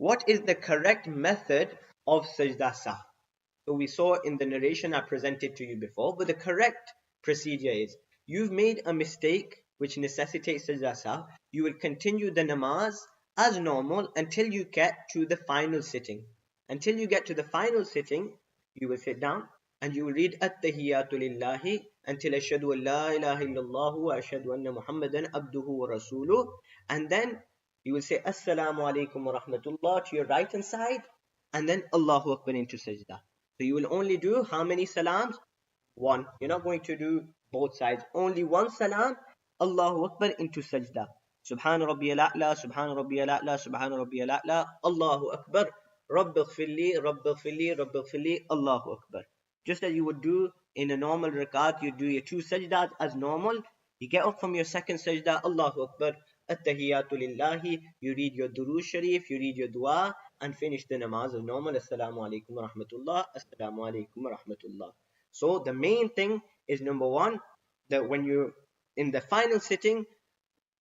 what is the correct method of Sajdah Sahw? So we saw in the narration I presented to you before, but the correct procedure is, you've made a mistake which necessitates Sajdah Sahw, you will continue the namaz as normal until you get to the final sitting. Until you get to the final sitting, you will sit down and you will read At-Tahiyyatu Lillahi until Ashhadu an la ilaha illallah wa ashhadu anna Muhammadan abduhu wa rasuluh, and then you will say Assalamu alaikum wa rahmatullah to your right hand side, and then Allahu Akbar into sajda. So you will only do how many salams? One. You're not going to do both sides. Only one salam, Allahu Akbar into sajda. Subhana Rabbiyal A'la, Subhana Rabbiyal A'la, Subhana Rabbiyal A'la, Allahu Akbar. Rabbi ghfirli, Rabbi ghfirli, Rabbi ghfirli, Allahu Akbar. Just as you would do in a normal rakat, you do your two sajdas as normal. You get up from your second sajda, Allahu Akbar, At-Tahiyyatu Lillahi, you read your Durood Sharif, you read your dua, and finish the namaz as normal. Assalamu alaikum wa rahmatullah, Assalamu alaikum wa rahmatullah. So the main thing is, number one, that when you're in the final sitting,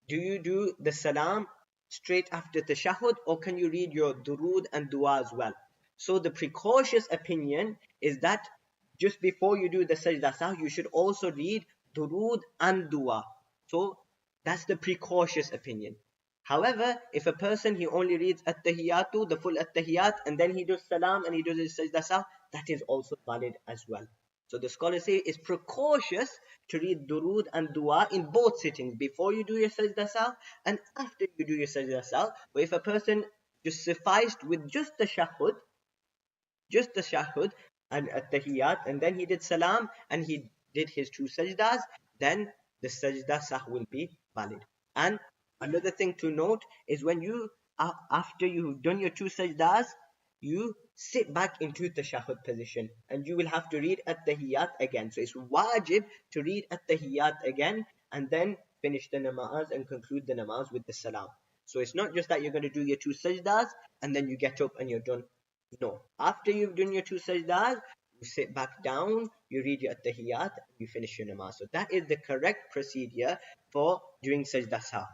do you do the salam straight after tashahhud, or can you read your durood and dua as well? So the precautious opinion is that just before you do the sajdah sahw, you should also read durood and dua. So that's the precautious opinion. However, if a person, he only reads at-tahiyyatu, the full at-tahiyyat, and then he does salam and he does his sajdah sahw, that is also valid as well. So the scholars say it's precautious to read durood and dua in both sittings, before you do your sajdah sahw and after you do your sajdah sahw. But if a person just sufficed with just the shahud and at-tahiyyat, and then he did salam and he did his two sajdas, then the sajdah sahw will be valid. And another thing to note is, when you, after you've done your two sajdas, you sit back into the tashahhud position and you will have to read at-tahiyyat again. So it's wajib to read at-tahiyyat again and then finish the namaz and conclude the namaz with the salam. So it's not just that you're going to do your two sajdas and then you get up and you're done. No. After you've done your two sajdas, you sit back down, you read your at-tahiyyat, and you finish your namaz. So that is the correct procedure for doing sajdah sahw.